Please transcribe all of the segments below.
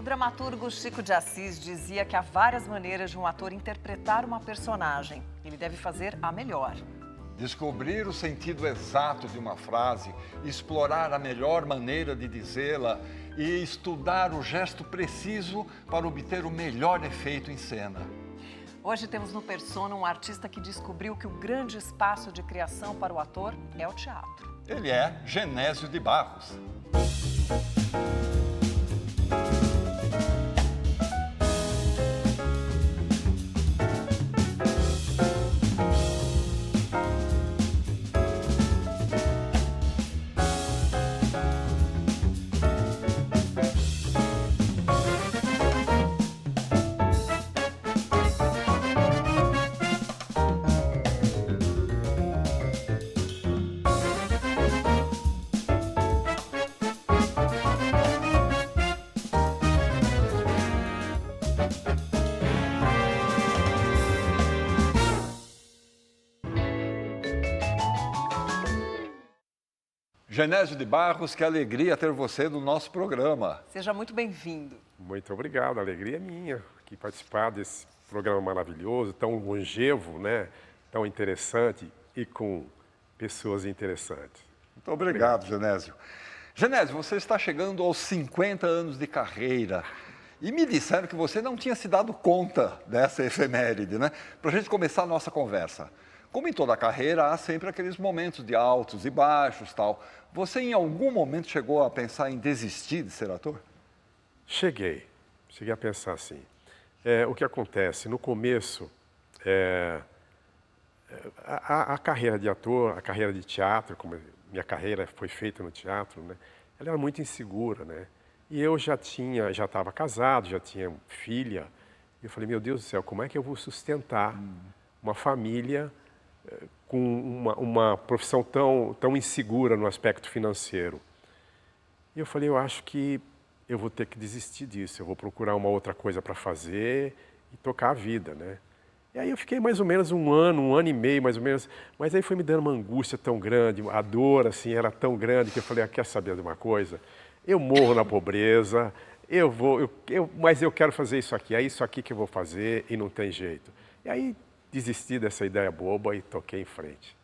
dramaturgo Chico de Assis dizia que há várias maneiras de um ator interpretar uma personagem. Ele deve fazer a melhor. Descobrir o sentido exato de uma frase, explorar a melhor maneira de dizê-la e estudar o gesto preciso para obter o melhor efeito em cena. Hoje temos no Persona um artista que descobriu que o grande espaço de criação para o ator é o teatro. Ele é Genésio de Barros. Genésio de Barros, que alegria ter você no nosso programa. Seja muito bem-vindo. Muito obrigado, a alegria é minha aqui participar desse programa maravilhoso, tão longevo, né? Tão interessante e com pessoas interessantes. Muito obrigado, Genésio. Genésio, você está chegando aos 50 anos de carreira e me disseram que você não tinha se dado conta dessa efeméride, né? Para a gente começar a nossa conversa. Como em toda a carreira, há sempre aqueles momentos de altos e baixos, tal. Você, em algum momento, chegou a pensar em desistir de ser ator? Cheguei a pensar assim. O que acontece, no começo, a carreira de ator, a carreira de teatro, como minha carreira foi feita no teatro, né, ela era muito insegura, né? E eu já estava casado, já tinha filha. E eu falei, meu Deus do céu, como é que eu vou sustentar uma família com uma profissão tão insegura no aspecto financeiro? E eu falei, eu acho que eu vou ter que desistir disso, eu vou procurar uma outra coisa para fazer e tocar a vida, né? E aí eu fiquei mais ou menos um ano e meio, mais ou menos, mas aí foi me dando uma angústia tão grande, a dor, assim, era tão grande que eu falei, quer saber de uma coisa? Eu morro na pobreza, mas eu quero fazer isso aqui, é isso aqui que eu vou fazer e não tem jeito. E aí desisti dessa ideia boba e toquei em frente.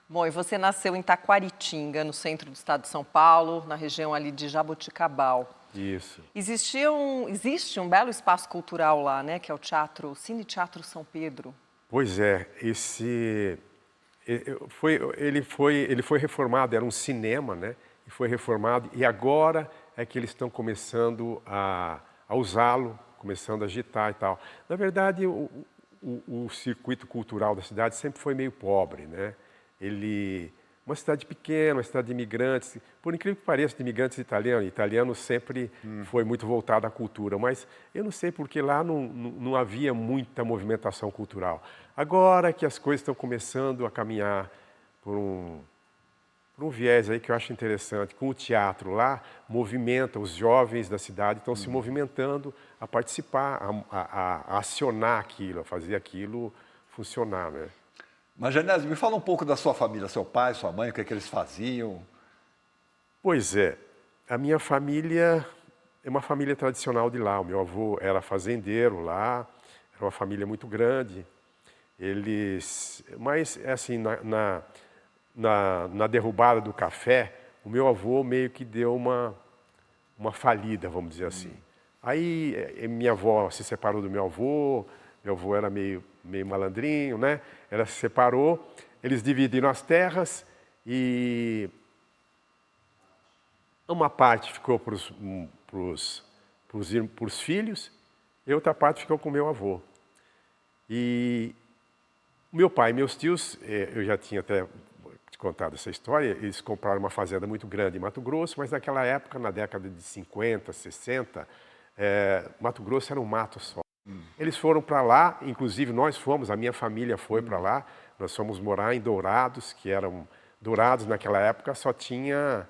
Bom, e você nasceu em Taquaritinga, no centro do estado de São Paulo, na região ali de Jaboticabal. Isso. Existe um belo espaço cultural lá, né, que é o Cine Teatro São Pedro. Pois é, ele foi reformado, era um cinema, né? E foi reformado e agora é que eles estão começando a usá-lo, começando a agitar e tal. Na verdade, o circuito cultural da cidade sempre foi meio pobre, né? Uma cidade pequena, uma cidade de imigrantes, por incrível que pareça, de imigrantes italianos. Italiano sempre foi muito voltado à cultura, mas eu não sei porque lá não havia muita movimentação cultural. Agora que as coisas estão começando a caminhar por um viés aí que eu acho interessante, com o teatro lá, os jovens da cidade estão se movimentando a participar, a acionar aquilo, a fazer aquilo funcionar, né? Mas, Genésio, me fala um pouco da sua família, seu pai, sua mãe, o que é que eles faziam? Pois é, a minha família é uma família tradicional de lá. O meu avô era fazendeiro lá, era uma família muito grande. Mas, assim, na derrubada do café, o meu avô meio que deu uma falida, vamos dizer assim. Aí minha avó se separou do meu avô era meio malandrinho, né? Ela se separou, eles dividiram as terras e uma parte ficou para os filhos e outra parte ficou com o meu avô. E meu pai e meus tios, eu já tinha até te contado essa história, eles compraram uma fazenda muito grande em Mato Grosso, mas naquela época, na década de 50, 60, Mato Grosso era um mato só. Eles foram para lá, inclusive nós fomos, a minha família foi para lá, nós fomos morar em Dourados, Dourados naquela época só tinha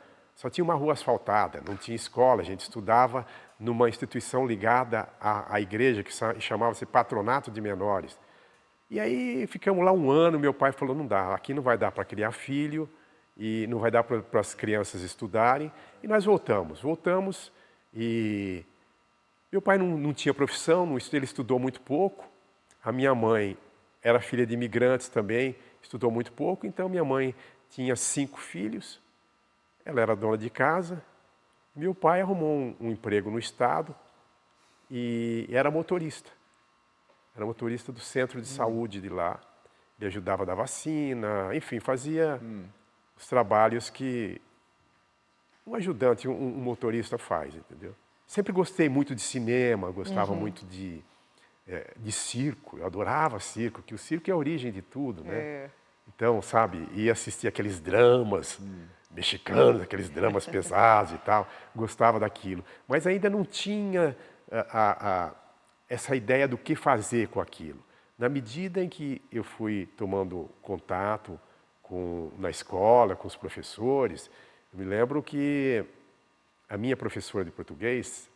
uma rua asfaltada, não tinha escola, a gente estudava numa instituição ligada à igreja que chamava-se Patronato de Menores. E aí ficamos lá um ano, meu pai falou, não dá, aqui não vai dar para criar filho e não vai dar para as crianças estudarem. E nós voltamos e Meu pai não tinha profissão, ele estudou muito pouco. A minha mãe era filha de imigrantes também, estudou muito pouco. Então, minha mãe tinha 5 filhos, ela era dona de casa. Meu pai arrumou um emprego no estado e era motorista. Era motorista do centro de saúde de lá. Ele ajudava a dar vacina, enfim, fazia os trabalhos que um ajudante, um motorista faz, entendeu? Sempre gostei muito de cinema, gostava muito de circo, eu adorava circo, que o circo é a origem de tudo, né? Então, sabe, ia assistir aqueles dramas mexicanos, aqueles dramas pesados e tal, gostava daquilo. Mas ainda não tinha essa ideia do que fazer com aquilo. Na medida em que eu fui tomando contato na escola, com os professores, eu me lembro que a minha professora de português,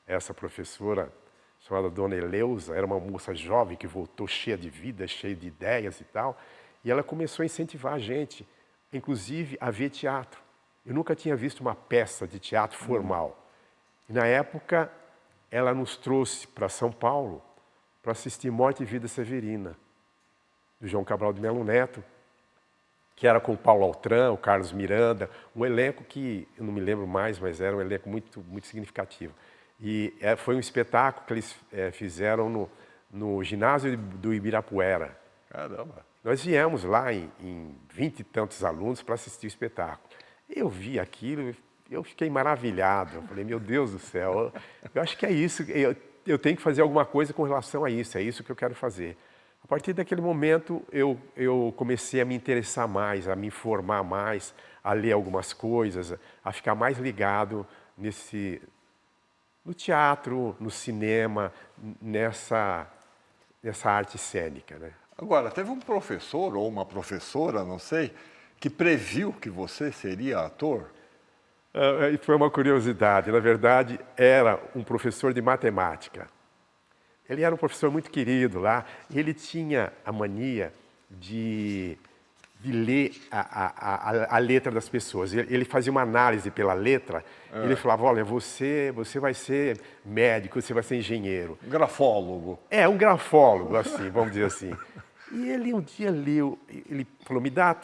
essa professora chamada Dona Eleusa, era uma moça jovem que voltou cheia de vida, cheia de ideias e tal, e ela começou a incentivar a gente, inclusive, a ver teatro. Eu nunca tinha visto uma peça de teatro formal. E, na época, ela nos trouxe para São Paulo para assistir Morte e Vida Severina, do João Cabral de Melo Neto, que era com o Paulo Altran, o Carlos Miranda, um elenco que eu não me lembro mais, mas era um elenco muito, muito significativo. E foi um espetáculo que eles fizeram no ginásio do Ibirapuera. Caramba! Nós viemos lá em 20 e tantos alunos para assistir o espetáculo. Eu vi aquilo, eu fiquei maravilhado. Eu falei, meu Deus do céu, eu acho que é isso, eu tenho que fazer alguma coisa com relação a isso, é isso que eu quero fazer. A partir daquele momento, eu comecei a me interessar mais, a me informar mais, a ler algumas coisas, a ficar mais ligado no teatro, no cinema, nessa arte cênica, né? Agora, teve um professor ou uma professora, não sei, que previu que você seria ator? E foi uma curiosidade. Na verdade, era um professor de matemática. Ele era um professor muito querido lá. E ele tinha a mania de ler a letra das pessoas. Ele fazia uma análise pela letra. Ele falava, olha, você vai ser médico, você vai ser engenheiro. Grafólogo. Um grafólogo, assim, vamos dizer assim. E ele um dia leu, ele falou, me dá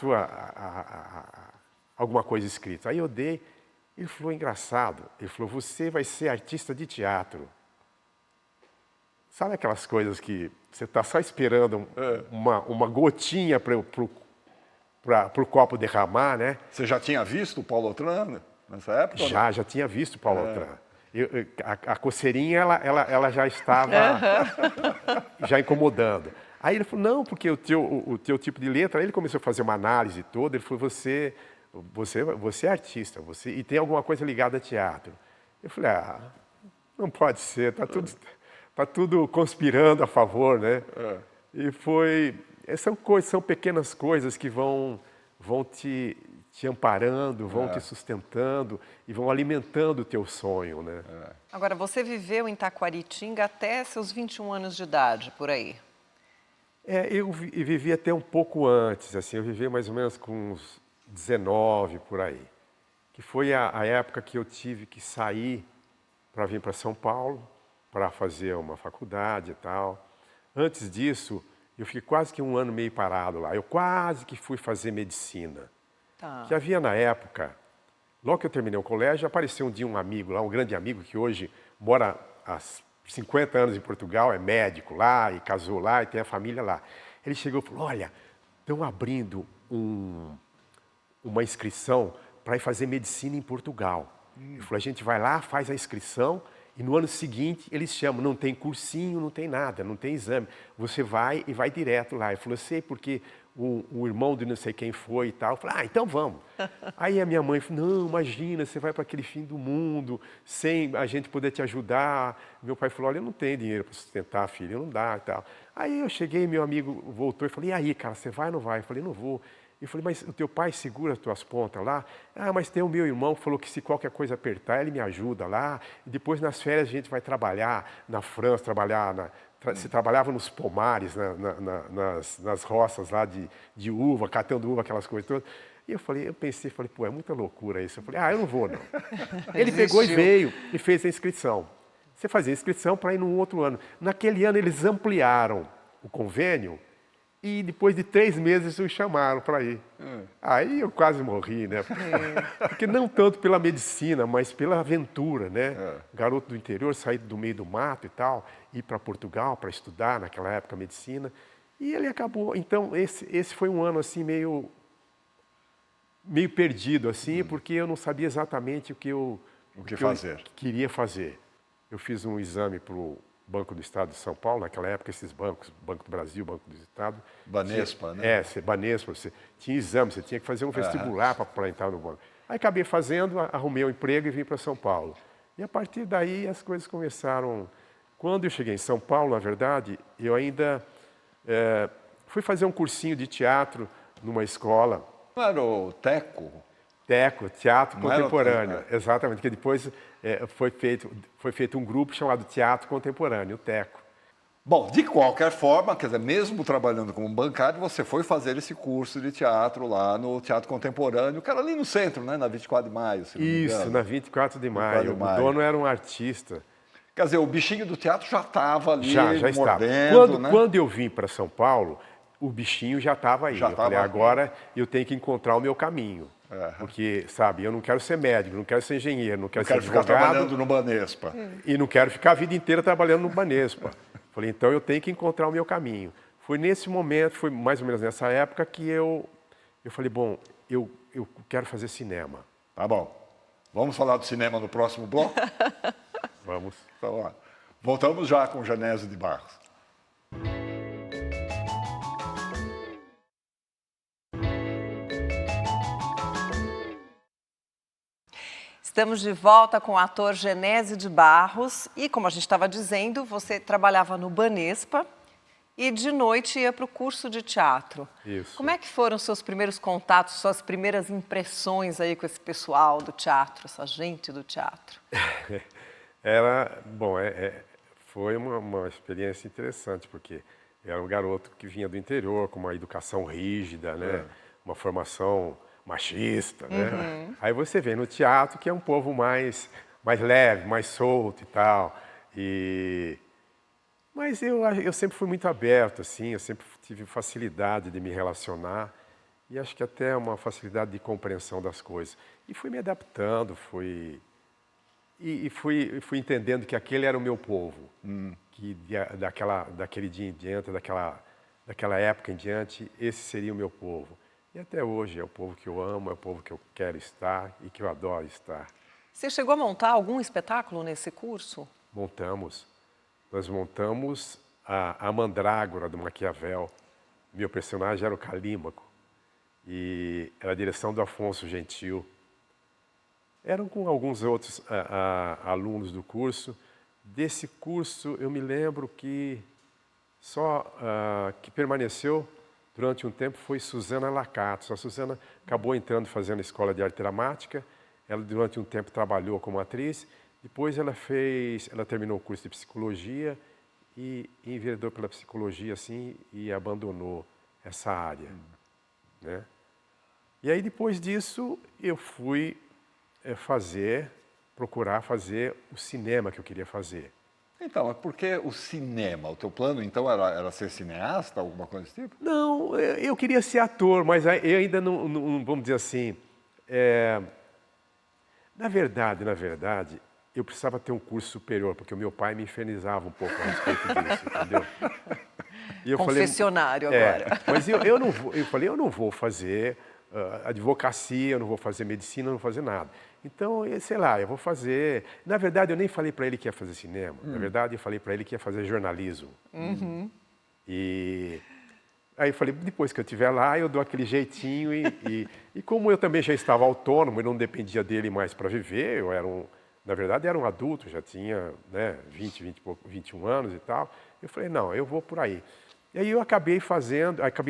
alguma coisa escrita. Aí eu dei. Ele falou, engraçado. Ele falou, você vai ser artista de teatro. Sabe aquelas coisas que você está só esperando uma gotinha para o copo derramar, né? Você já tinha visto o Paulo Altran nessa época? Já tinha visto o Paulo Altran. A coceirinha, ela já estava já incomodando. Aí ele falou, não, porque o teu tipo de letra... Aí ele começou a fazer uma análise toda, ele falou, você é artista, e tem alguma coisa ligada a teatro. Eu falei, não pode ser, tá tudo conspirando a favor, né? E são pequenas coisas que vão te amparando, vão te sustentando e vão alimentando o teu sonho, né? Agora, você viveu em Taquaritinga até seus 21 anos de idade, por aí? Eu vivi até um pouco antes, assim, eu vivi mais ou menos com uns 19, por aí. Que foi a época que eu tive que sair para vir para São Paulo, para fazer uma faculdade e tal. Antes disso, eu fiquei quase que um ano meio parado lá. Eu quase que fui fazer medicina. Tá. Que havia na época, logo que eu terminei o colégio, apareceu um dia um amigo lá, um grande amigo que hoje mora há 50 anos em Portugal, é médico lá e casou lá e tem a família lá. Ele chegou e falou, olha, estão abrindo uma inscrição para ir fazer medicina em Portugal. Ele falou, a gente vai lá, faz a inscrição e no ano seguinte eles chamam, não tem cursinho, não tem nada, não tem exame. Você vai e vai direto lá. Ele falou, sei porque o irmão de não sei quem foi e tal. Eu falei, então vamos. Aí a minha mãe falou, não, imagina, você vai para aquele fim do mundo, sem a gente poder te ajudar. Meu pai falou, olha, eu não tenho dinheiro para sustentar a filha, não dá e tal. Aí eu cheguei, meu amigo voltou e falei, e aí, cara, você vai ou não vai? Eu falei, não vou. Eu falei, mas o teu pai segura as tuas pontas lá? Mas tem o meu irmão que falou que se qualquer coisa apertar, ele me ajuda lá. E depois nas férias a gente vai trabalhar na França, se trabalhava nos pomares, nas roças lá de uva, catando uva, aquelas coisas todas. E eu pensei, pô, é muita loucura isso. Eu falei, eu não vou não. Ele pegou e veio e fez a inscrição. você fazia inscrição para ir num outro ano. Naquele ano eles ampliaram o convênio e depois de 3 meses me chamaram para ir. Aí eu quase morri, né? Porque não tanto pela medicina, mas pela aventura, né? Garoto do interior, sair do meio do mato e tal, ir para Portugal para estudar, naquela época, medicina. E ele acabou. Então, esse foi um ano assim meio perdido, assim, porque eu não sabia exatamente o que eu queria fazer. Eu fiz um exame para o Banco do Estado de São Paulo, naquela época esses bancos, Banco do Brasil, Banco do Estado. Banespa, né? Banespa, você tinha exame, você tinha que fazer um vestibular para entrar no banco. Aí acabei fazendo, arrumei um emprego e vim para São Paulo. E a partir daí as coisas começaram... Quando eu cheguei em São Paulo, na verdade, eu ainda fui fazer um cursinho de teatro numa escola. Não era o Teco? Teco, Teatro Contemporâneo, Era... exatamente, que depois foi feito um grupo chamado Teatro Contemporâneo, o Teco. Bom, de qualquer forma, quer dizer, mesmo trabalhando como bancário, você foi fazer esse curso de teatro lá no Teatro Contemporâneo, que era ali no centro, né, na 24 de maio, se não me engano. Isso, na 24 de maio. O dono era um artista. Quer dizer, o bichinho do teatro já estava ali, já estava. Quando eu vim para São Paulo, o bichinho já estava aí. Eu falei, agora eu tenho que encontrar o meu caminho. Porque, sabe, eu não quero ser médico, não quero ser engenheiro, não quero ser advogado. Ficar trabalhando no Banespa. E não quero ficar a vida inteira trabalhando no Banespa. Falei, então eu tenho que encontrar o meu caminho. Foi nesse momento, foi mais ou menos nessa época que eu falei, bom, eu quero fazer cinema. Tá bom. Vamos falar do cinema no próximo bloco? Vamos. Então, ó, voltamos já com Genésio de Barros. Estamos de volta com o ator Genésio de Barros e, como a gente estava dizendo, você trabalhava no Banespa e de noite ia para o curso de teatro. Isso. Como é que foram os seus primeiros contatos, suas primeiras impressões aí com esse pessoal do teatro, essa gente do teatro? Foi uma experiência interessante, porque era um garoto que vinha do interior, com uma educação rígida, né? Uma formação machista, né? Aí você vem no teatro, que é um povo mais leve, mais solto e tal. Mas eu sempre fui muito aberto, assim, eu sempre tive facilidade de me relacionar e acho que até uma facilidade de compreensão das coisas. E fui me adaptando, fui entendendo que aquele era o meu povo, que daquele dia em diante, daquela época em diante, esse seria o meu povo. E até hoje é o povo que eu amo, é o povo que eu quero estar e que eu adoro estar. Você chegou a montar algum espetáculo nesse curso? Montamos. Nós montamos a Mandrágora do Maquiavel. Meu personagem era o Calímaco. E era a direção do Afonso Gentil. Eram com alguns outros alunos do curso. Desse curso, eu me lembro que só que permaneceu durante um tempo foi Susana Lacatos. A Susana acabou entrando fazendo a escola de arte dramática. Ela durante um tempo trabalhou como atriz. Depois ela terminou o curso de psicologia e enveredou pela psicologia assim e abandonou essa área, né? E aí depois disso eu fui procurar fazer o cinema que eu queria fazer. Então, é porque o cinema, o teu plano então era ser cineasta, alguma coisa desse tipo? Não, eu queria ser ator, mas eu ainda não vamos dizer assim, na verdade, eu precisava ter um curso superior, porque o meu pai me infernizava um pouco a respeito disso, entendeu? E eu Confessionário agora. Mas eu não vou fazer advocacia, eu não vou fazer medicina, eu não vou fazer nada. Então, sei lá, eu vou fazer... Na verdade, eu nem falei para ele que ia fazer cinema. Na verdade, eu falei para ele que ia fazer jornalismo. E aí eu falei, depois que eu estiver lá, eu dou aquele jeitinho. E como eu também já estava autônomo, eu não dependia dele mais para viver, na verdade, era um adulto, já tinha 21 anos e tal. Eu falei, não, eu vou por aí. E aí eu acabei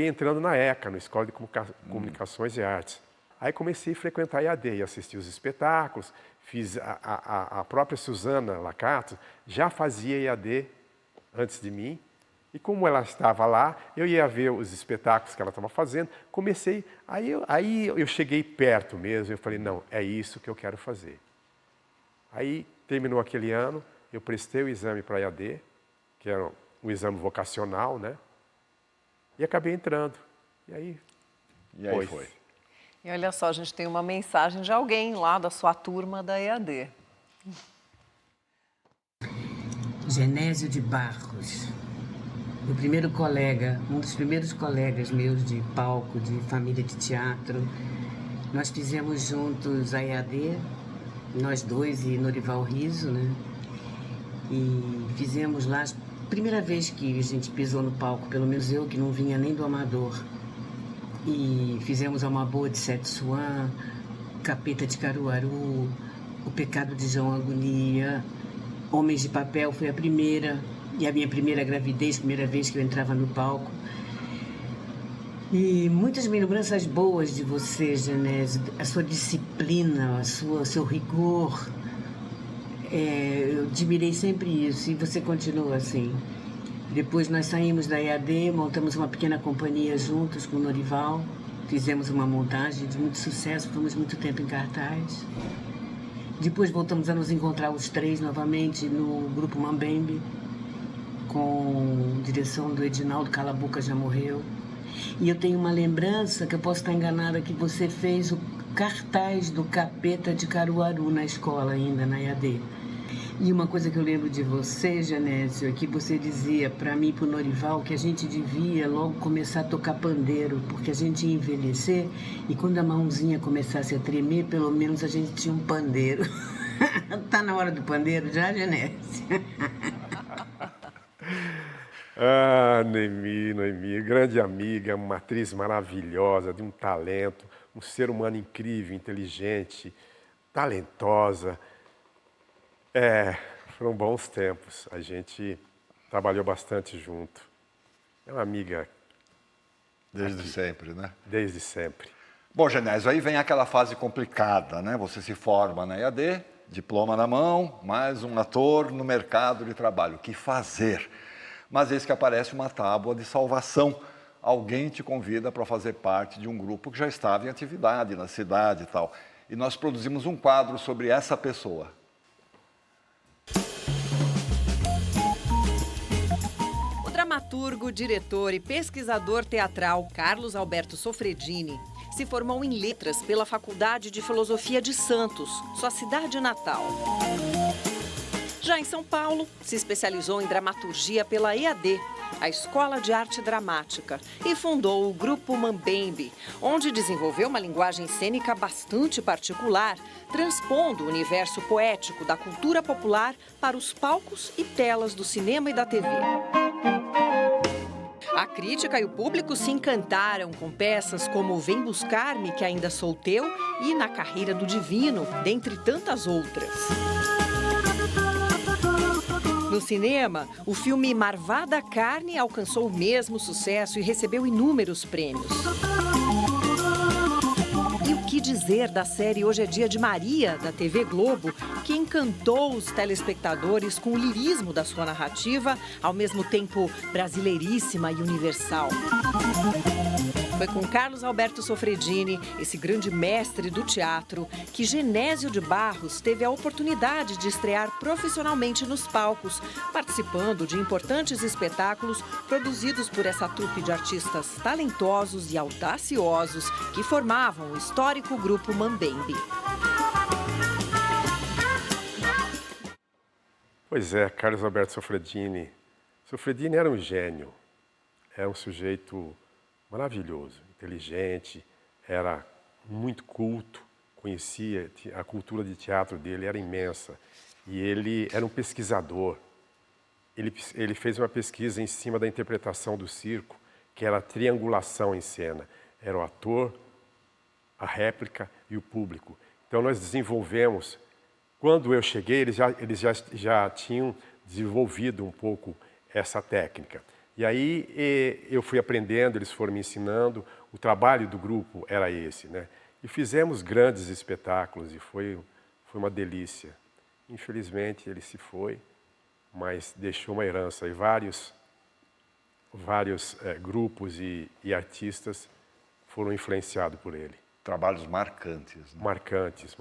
entrando na ECA, na Escola de Comunicações e Artes. Aí comecei a frequentar a EAD e assistir os espetáculos, fiz a própria Susana Lacato, já fazia EAD antes de mim, e como ela estava lá, eu ia ver os espetáculos que ela estava fazendo, aí eu cheguei perto mesmo, eu falei, não, é isso que eu quero fazer. Aí terminou aquele ano, eu prestei o exame para a EAD, que era um exame vocacional, né? E acabei entrando. E aí foi. E olha só, a gente tem uma mensagem de alguém lá da sua turma da EAD. Genésio de Barros, meu primeiro colega, um dos primeiros colegas meus de palco, de família de teatro. Nós fizemos juntos a EAD, nós dois e Norival Riso, né? E fizemos lá, a primeira vez que a gente pisou no palco, pelo menos eu, que não vinha nem do amador. E fizemos Alma Boa de Sete Suã, Capeta de Caruaru, O Pecado de João Agonia, Homens de Papel foi a primeira, e a minha primeira gravidez, primeira vez que eu entrava no palco. E muitas lembranças boas de você, Genésio, a sua disciplina, o seu rigor. Eu admirei sempre isso, e você continua assim. Depois nós saímos da EAD, montamos uma pequena companhia juntos com o Norival, fizemos uma montagem de muito sucesso, fomos muito tempo em cartaz. Depois voltamos a nos encontrar os três novamente no Grupo Mambembe, com direção do Edinaldo Calabuca, já morreu. E eu tenho uma lembrança, que eu posso estar enganada, que você fez o cartaz do Capeta de Caruaru na escola ainda, na EAD. E uma coisa que eu lembro de você, Genésio, é que você dizia para mim e para o Norival que a gente devia logo começar a tocar pandeiro, porque a gente ia envelhecer e quando a mãozinha começasse a tremer, pelo menos a gente tinha um pandeiro. Tá na hora do pandeiro já, Genésio? Noemi, grande amiga, uma atriz maravilhosa, de um talento, um ser humano incrível, inteligente, talentosa. Foram bons tempos. A gente trabalhou bastante junto. É uma amiga... Desde sempre, né? Desde sempre. Bom, Genésio, aí vem aquela fase complicada, né? Você se forma na EAD, diploma na mão, mais um ator no mercado de trabalho. O que fazer? Mas eis que aparece uma tábua de salvação. Alguém te convida para fazer parte de um grupo que já estava em atividade na cidade e tal. E nós produzimos um quadro sobre essa pessoa. O dramaturgo, diretor e pesquisador teatral Carlos Alberto Sofredini se formou em letras pela Faculdade de Filosofia de Santos, sua cidade natal. Já em São Paulo, se especializou em dramaturgia pela EAD, a Escola de Arte Dramática, e fundou o Grupo Mambembe, onde desenvolveu uma linguagem cênica bastante particular, transpondo o universo poético da cultura popular para os palcos e telas do cinema e da TV. A crítica e o público se encantaram com peças como Vem Buscar-me, que ainda sou teu, e Na Carreira do Divino, dentre tantas outras. No cinema, o filme Marvada Carne alcançou o mesmo sucesso e recebeu inúmeros prêmios. E o que dizer da série Hoje é Dia de Maria, da TV Globo, que encantou os telespectadores com o lirismo da sua narrativa, ao mesmo tempo brasileiríssima e universal. Foi com Carlos Alberto Sofredini, esse grande mestre do teatro, que Genésio de Barros teve a oportunidade de estrear profissionalmente nos palcos, participando de importantes espetáculos produzidos por essa trupe de artistas talentosos e audaciosos que formavam o histórico Grupo Mambembe. Pois é, Carlos Alberto Sofredini. Sofredini era um gênio, era um sujeito maravilhoso, inteligente, era muito culto, conhecia a cultura de teatro dele, era imensa. E ele era um pesquisador. Ele fez uma pesquisa em cima da interpretação do circo, que era a triangulação em cena. Era o ator, a réplica e o público. Então nós desenvolvemos, quando eu cheguei, eles já tinham desenvolvido um pouco essa técnica. E aí eu fui aprendendo, eles foram me ensinando, o trabalho do grupo era esse, né? E fizemos grandes espetáculos e foi uma delícia. Infelizmente ele se foi, mas deixou uma herança e vários grupos e artistas foram influenciados por ele. Trabalhos marcantes. Né? Marcantes.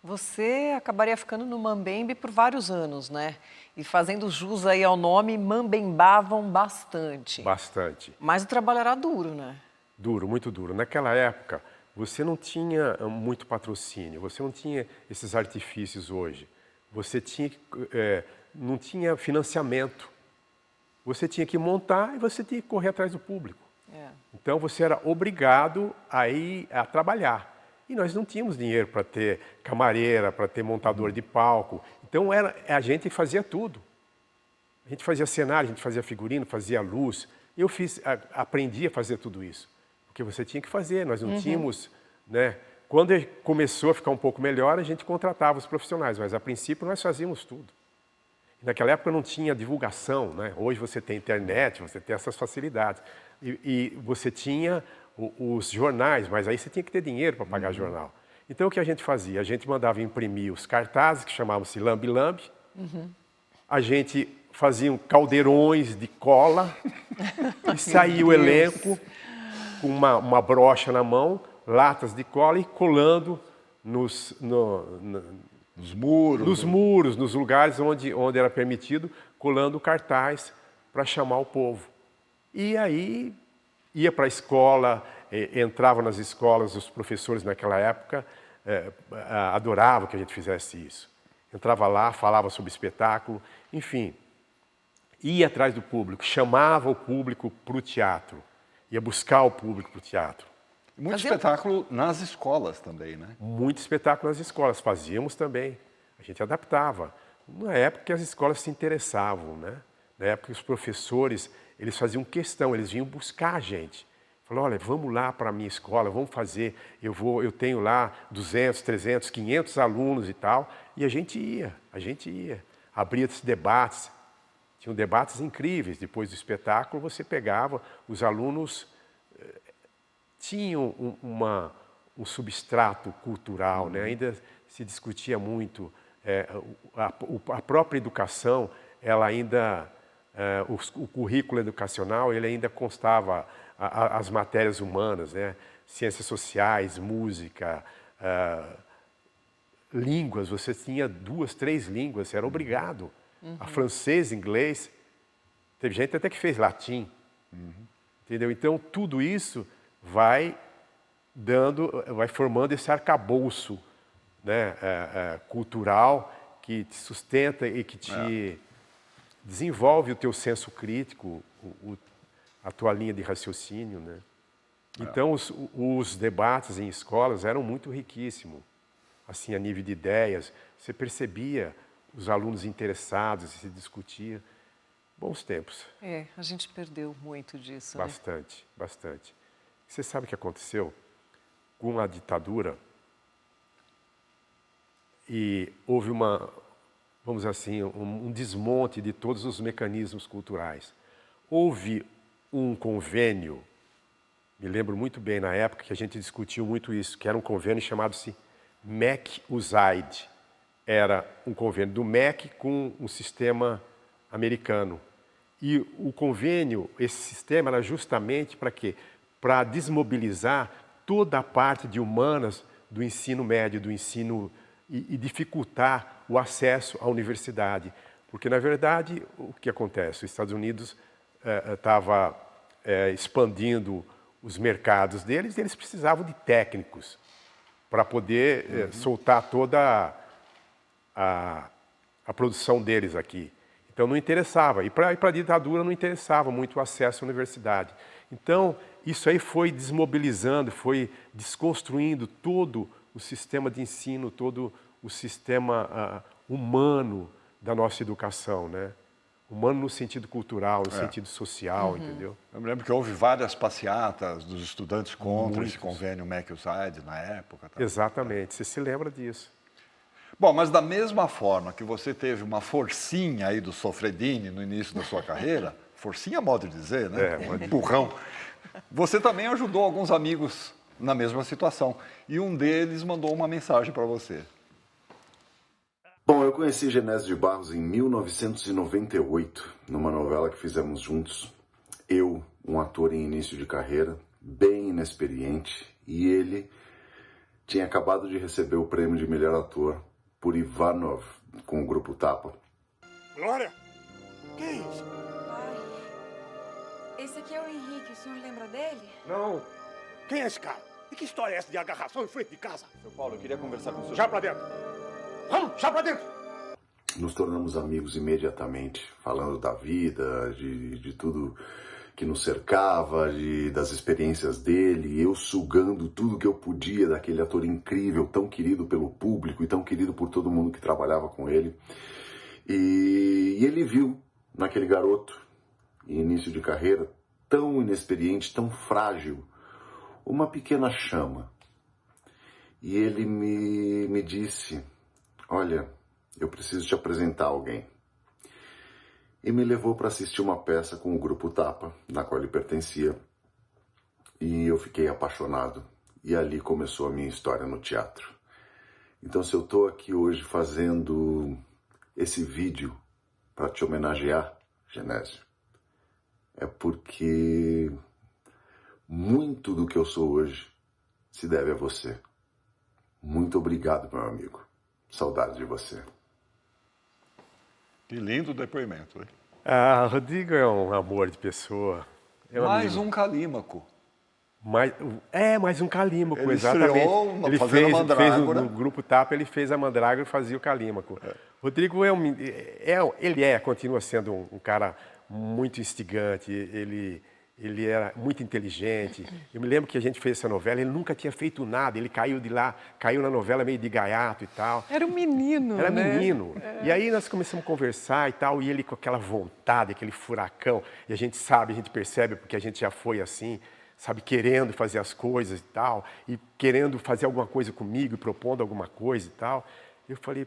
Você acabaria ficando no Mambembe por vários anos, né? E fazendo jus aí ao nome, mambembavam bastante. Bastante. Mas o trabalho era duro, né? Duro, muito duro. Naquela época, você não tinha muito patrocínio, você não tinha esses artifícios hoje. Você tinha, não tinha financiamento. Você tinha que montar e você tinha que correr atrás do público. Então, você era obrigado a ir a trabalhar. E nós não tínhamos dinheiro para ter camareira, para ter montador de palco. Então, a gente fazia tudo. A gente fazia cenário, a gente fazia figurino, fazia luz. Eu aprendi a fazer tudo isso. Porque você tinha que fazer, nós não tínhamos... né? Quando começou a ficar um pouco melhor, a gente contratava os profissionais, mas a princípio nós fazíamos tudo. Naquela época não tinha divulgação, né? Hoje você tem internet, você tem essas facilidades. E você tinha os jornais, mas aí você tinha que ter dinheiro para pagar jornal. Então o que a gente fazia? A gente mandava imprimir os cartazes, que chamavam-se lambe-lambe. A gente fazia caldeirões de cola e saía o elenco com uma brocha na mão, latas de cola e colando nos muros, nos lugares onde era permitido, colando cartaz para chamar o povo. E aí ia para a escola, entrava nas escolas, os professores naquela época adoravam que a gente fizesse isso. Entrava lá, falava sobre espetáculo, enfim, ia atrás do público, chamava o público para o teatro, ia buscar o público para o teatro. Muito espetáculo nas escolas também, né? Muito espetáculo nas escolas, fazíamos também. A gente adaptava. Na época que as escolas se interessavam, né? Na época que os professores, eles faziam questão, eles vinham buscar a gente. Falaram, olha, vamos lá para a minha escola, vamos fazer, eu tenho lá 200, 300, 500 alunos e tal. E a gente ia. Abria esses debates. Tinham debates incríveis. Depois do espetáculo, você pegava, os alunos tinham um substrato cultural, né? Ainda se discutia muito. A própria educação, ela ainda, o currículo educacional, ele ainda constava as matérias humanas, né? Ciências sociais, música, línguas, você tinha 2, 3 línguas, você era obrigado. A francês, inglês, teve gente até que fez latim, entendeu? Então, tudo isso vai formando esse arcabouço, né, cultural que te sustenta e que te desenvolve o teu senso crítico, a tua linha de raciocínio, né? Então, os debates em escolas eram muito riquíssimos, assim, a nível de ideias. Você percebia os alunos interessados, se discutia. Bons tempos. A gente perdeu muito disso, Bastante, né? Bastante. Você sabe o que aconteceu com a ditadura? E houve vamos dizer assim, um desmonte de todos os mecanismos culturais. Houve um convênio, me lembro muito bem na época que a gente discutiu muito isso, que era um convênio chamado-se MEC-USAID. Era um convênio do MEC com um sistema americano. E o convênio, esse sistema era justamente para quê? Para desmobilizar toda a parte de humanas do ensino médio, do ensino e dificultar o acesso à universidade. Porque, na verdade, o que acontece? Os Estados Unidos estava expandindo os mercados deles e eles precisavam de técnicos para poder soltar toda a produção deles aqui. Então, não interessava. E para a ditadura não interessava muito o acesso à universidade. Então, isso aí foi desmobilizando, foi desconstruindo todo o sistema de ensino, todo o sistema humano da nossa educação, né? Humano no sentido cultural, no sentido social, entendeu? Eu me lembro que houve várias passeatas dos estudantes contra esse convênio MEC-USAID na época. Tá? Exatamente, você se lembra disso. Bom, mas da mesma forma que você teve uma forcinha aí do Sofredini no início da sua carreira, forcinha modo de dizer, né? Um empurrão. Você também ajudou alguns amigos na mesma situação. E um deles mandou uma mensagem para você. Bom, eu conheci Genésio de Barros em 1998, numa novela que fizemos juntos. Eu, um ator em início de carreira, bem inexperiente, e ele tinha acabado de receber o prêmio de melhor ator por Ivanov com o Grupo Tapa. Glória? Que é isso? Pai, esse aqui é o Henrique, o senhor lembra dele? Não. Quem é esse cara? E que história é essa de agarração em frente de casa? Seu Paulo, eu queria conversar com o senhor. Já pra dentro! Vamos, já pra dentro! Nos tornamos amigos imediatamente, falando da vida, de tudo que nos cercava, das experiências dele, eu sugando tudo que eu podia daquele ator incrível, tão querido pelo público e tão querido por todo mundo que trabalhava com ele. E ele viu naquele garoto, início de carreira, tão inexperiente, tão frágil, uma pequena chama. E ele me disse, olha, eu preciso te apresentar alguém. E me levou para assistir uma peça com o Grupo Tapa, na qual ele pertencia. E eu fiquei apaixonado. E ali começou a minha história no teatro. Então, se eu estou aqui hoje fazendo esse vídeo para te homenagear, Genésio, é porque muito do que eu sou hoje se deve a você. Muito obrigado, meu amigo. Saudade de você. Que lindo depoimento, hein? Ah, Rodrigo é um amor de pessoa. É Mais um calímaco. Mais um calímaco, Ele exatamente. estreou Ele fazendo fez a Mandrágora. no Grupo Tapa, ele fez a Mandrágora e fazia o calímaco. Rodrigo continua sendo um cara muito instigante, ele era muito inteligente. Eu me lembro que a gente fez essa novela, ele nunca tinha feito nada, ele caiu de lá, caiu na novela meio de gaiato e tal. Era um menino, Era né? menino. E aí nós começamos a conversar e tal, e ele com aquela vontade, aquele furacão, e a gente percebe, porque a gente já foi assim, sabe, querendo fazer as coisas e tal, e querendo fazer alguma coisa comigo, e propondo alguma coisa e tal. Eu falei,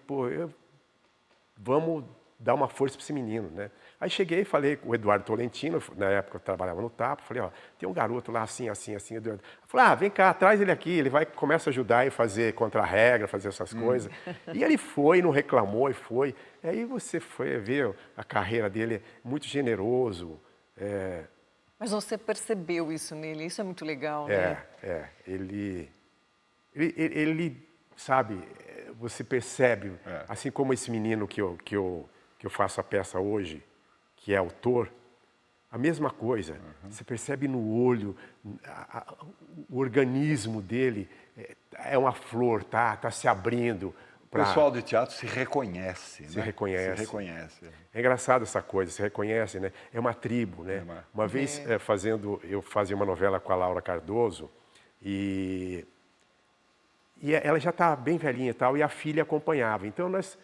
vamos dar uma força para esse menino, né? Aí cheguei e falei com o Eduardo Tolentino, na época eu trabalhava no Tapa, falei, tem um garoto lá assim, Eduardo. Falei, vem cá, traz ele aqui, começa a ajudar em fazer contra-regra, fazer essas coisas. E ele foi, não reclamou e foi. E aí você foi ver a carreira dele, muito generoso. Mas você percebeu isso nele, isso é muito legal, né? Ele, sabe, você percebe, assim como esse menino que eu faço a peça hoje, que é autor, a mesma coisa. Você percebe no olho, o organismo dele é uma flor, tá se abrindo. O pessoal de teatro se reconhece. Se reconhece. Se reconhece. É engraçado essa coisa, se reconhece, né? É uma tribo, né? Uma vez eu fazia uma novela com a Laura Cardoso e ela já estava bem velhinha e tal, e a filha acompanhava. Então nós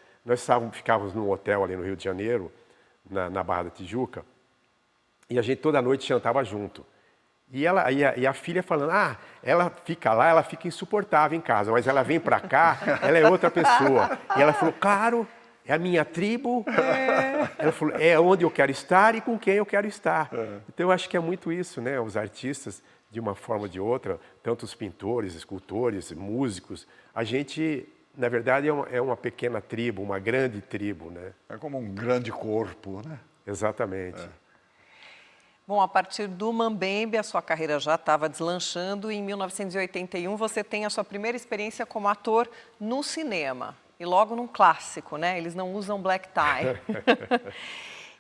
ficávamos num hotel ali no Rio de Janeiro, na Barra da Tijuca, e a gente toda noite jantava junto. E a filha falando, ela fica lá, ela fica insuportável em casa, mas ela vem para cá, ela é outra pessoa. E ela falou, claro, é a minha tribo, ela falou, é onde eu quero estar e com quem eu quero estar. Então eu acho que é muito isso, né? Os artistas, de uma forma ou de outra, tanto os pintores, escultores, músicos, a gente, na verdade, é uma pequena tribo, uma grande tribo, né? É como um grande corpo, né? Exatamente. Bom, a partir do Mambembe, a sua carreira já estava deslanchando e em 1981 você tem a sua primeira experiência como ator no cinema. E logo num clássico, né? Eles não usam black tie.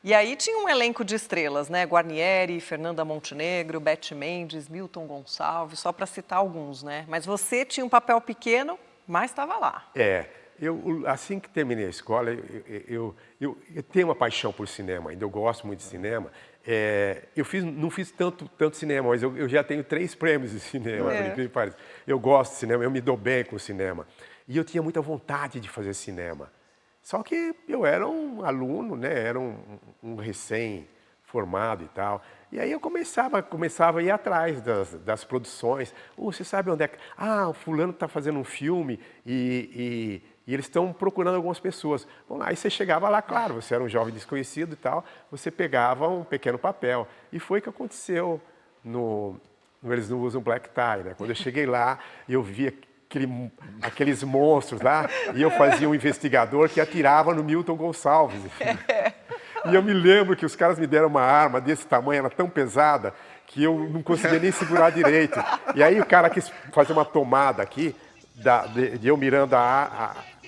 E aí tinha um elenco de estrelas, né? Guarnieri, Fernanda Montenegro, Beth Mendes, Milton Gonçalves, só para citar alguns, né? Mas você tinha um papel pequeno, mas estava lá. Assim que terminei a escola, eu tenho uma paixão por cinema, ainda eu gosto muito de cinema. Não fiz tanto cinema, mas eu já tenho 3 prêmios de cinema. Eu gosto de cinema, eu me dou bem com o cinema. E eu tinha muita vontade de fazer cinema. Só que eu era um aluno, né? Era um recém-formado e tal. E aí eu começava a ir atrás das produções. Você sabe onde é que... o fulano está fazendo um filme e eles estão procurando algumas pessoas. Bom, aí você chegava lá, claro, você era um jovem desconhecido e tal, você pegava um pequeno papel. E foi o que aconteceu Eles Não Usam Black Tie, né? Quando eu cheguei lá, eu vi aqueles monstros lá, e eu fazia um investigador que atirava no Milton Gonçalves. E eu me lembro que os caras me deram uma arma desse tamanho, era tão pesada, que eu não conseguia nem segurar direito. E aí o cara quis fazer uma tomada aqui, de eu mirando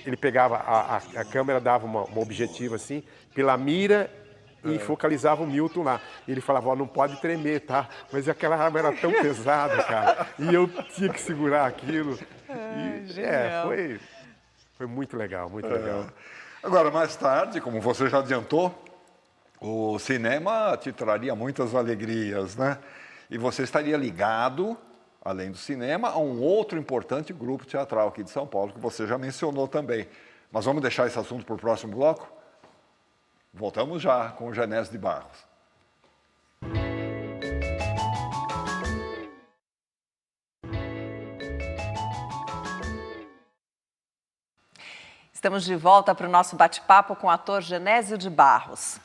ele pegava a câmera, dava uma objetiva assim, pela mira e focalizava o Milton lá. Ele falava, não pode tremer, tá? Mas aquela arma era tão pesada, cara, e eu tinha que segurar aquilo. Foi muito legal, muito legal. Agora, mais tarde, como você já adiantou, o cinema te traria muitas alegrias, né? E você estaria ligado, além do cinema, a um outro importante grupo teatral aqui de São Paulo, que você já mencionou também. Mas vamos deixar esse assunto para o próximo bloco? Voltamos já com o Genésio de Barros. Estamos de volta para o nosso bate-papo com o ator Genésio de Barros.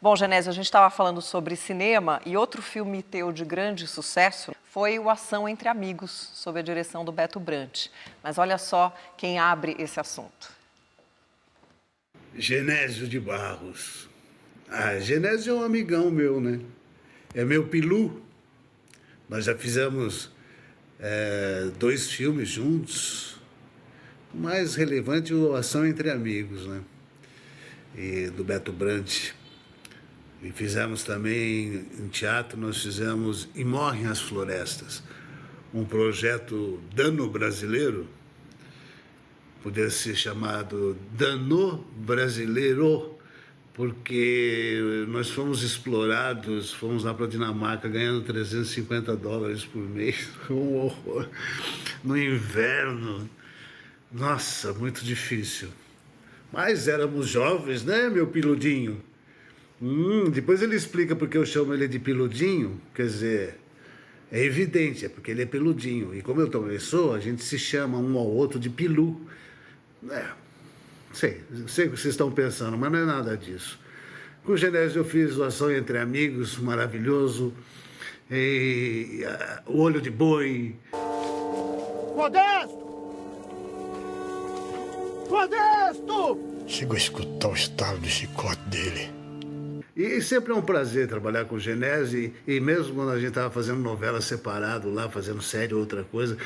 Bom, Genésio, a gente estava falando sobre cinema e outro filme teu de grande sucesso foi o Ação entre Amigos, sob a direção do Beto Brant. Mas olha só quem abre esse assunto. Genésio de Barros. Genésio é um amigão meu, né? É meu pilu. Nós já fizemos 2 filmes juntos. O mais relevante é o Ação entre Amigos, né? E do Beto Brant. E fizemos também, em teatro, nós fizemos E Morrem as Florestas, um projeto dano-brasileiro, poderia ser chamado Dano Brasileiro, porque nós fomos explorados, fomos lá para a Dinamarca ganhando $350 por mês, um horror, no inverno, nossa, muito difícil. Mas éramos jovens, né, meu piludinho? Depois ele explica porque eu chamo ele de peludinho, quer dizer, é evidente, é porque ele é peludinho. E como eu também sou, a gente se chama um ao outro de pilu. Sei o que vocês estão pensando, mas não é nada disso. Com o Genésio eu fiz o Ação entre Amigos, maravilhoso, e O Olho de Boi. Modesto! Modesto! Chegou a escutar o estalo do chicote dele. E sempre é um prazer trabalhar com o Genésio, e mesmo quando a gente estava fazendo novela separado lá, fazendo série ou outra coisa,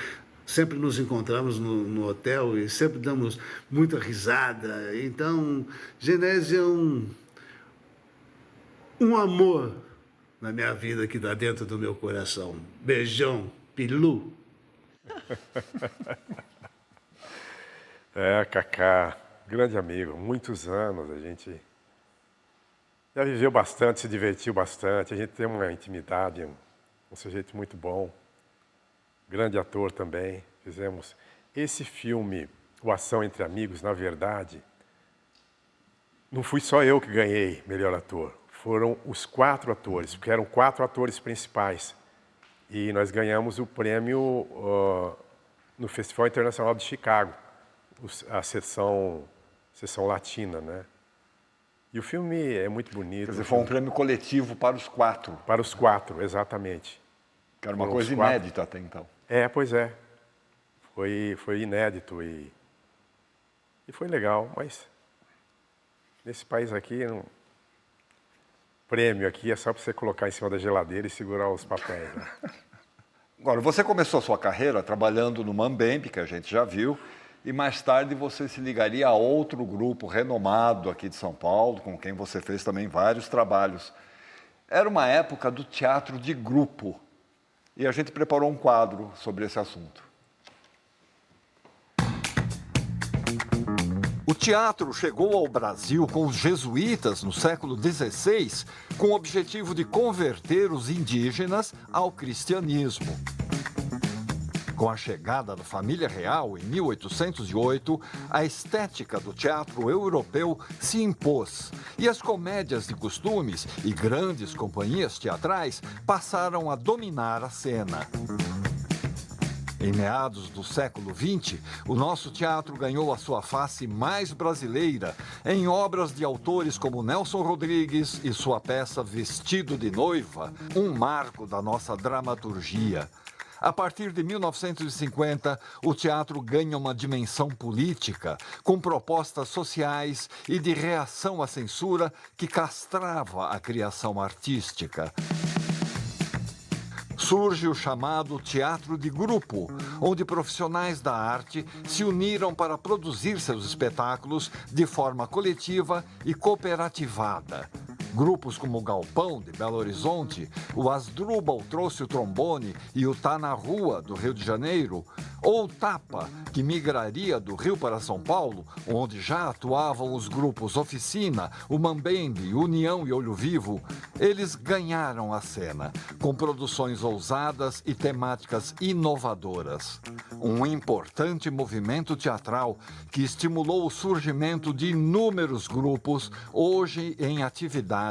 sempre nos encontramos no hotel e sempre damos muita risada. Então, Genésio é um amor na minha vida que está dentro do meu coração. Beijão, pilu. Cacá, grande amigo, muitos anos, a gente já viveu bastante, se divertiu bastante, a gente tem uma intimidade, um sujeito muito bom, grande ator também. Fizemos esse filme, O Ação entre Amigos, na verdade, não fui só eu que ganhei melhor ator, foram os 4 atores, porque eram 4 atores principais. E nós ganhamos o prêmio no Festival Internacional de Chicago, a sessão latina, né? E o filme é muito bonito. Quer dizer, foi um prêmio coletivo para os 4. Para os 4, exatamente. Que era uma coisa inédita até então. Pois é. Foi inédito e foi legal, mas nesse país aqui, prêmio aqui é só para você colocar em cima da geladeira e segurar os papéis, né? Agora, você começou a sua carreira trabalhando no Mambembe, que a gente já viu, e mais tarde você se ligaria a outro grupo renomado aqui de São Paulo, com quem você fez também vários trabalhos. Era uma época do teatro de grupo, e a gente preparou um quadro sobre esse assunto. O teatro chegou ao Brasil com os jesuítas no século XVI, com o objetivo de converter os indígenas ao cristianismo. Com a chegada da família real em 1808, a estética do teatro europeu se impôs e as comédias de costumes e grandes companhias teatrais passaram a dominar a cena. Em meados do século XX, o nosso teatro ganhou a sua face mais brasileira em obras de autores como Nelson Rodrigues e sua peça Vestido de Noiva, um marco da nossa dramaturgia. A partir de 1950, o teatro ganha uma dimensão política, com propostas sociais e de reação à censura que castrava a criação artística. surge o chamado teatro de grupo, onde profissionais da arte se uniram para produzir seus espetáculos de forma coletiva e cooperativada. Grupos como o Galpão, de Belo Horizonte, o Asdrubal trouxe o trombone e o Tá na Rua, do Rio de Janeiro, ou o Tapa, que migraria do Rio para São Paulo, onde já atuavam os grupos Oficina, o Mambembe, União e Olho Vivo, eles ganharam a cena, com produções ousadas e temáticas inovadoras. Um importante movimento teatral que estimulou o surgimento de inúmeros grupos, hoje em atividade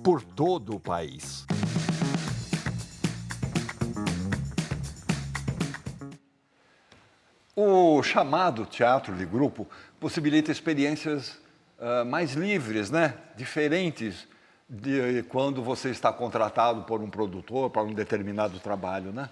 por todo o país. O chamado teatro de grupo possibilita experiências mais livres, né? Diferentes de quando você está contratado por um produtor para um determinado trabalho, né?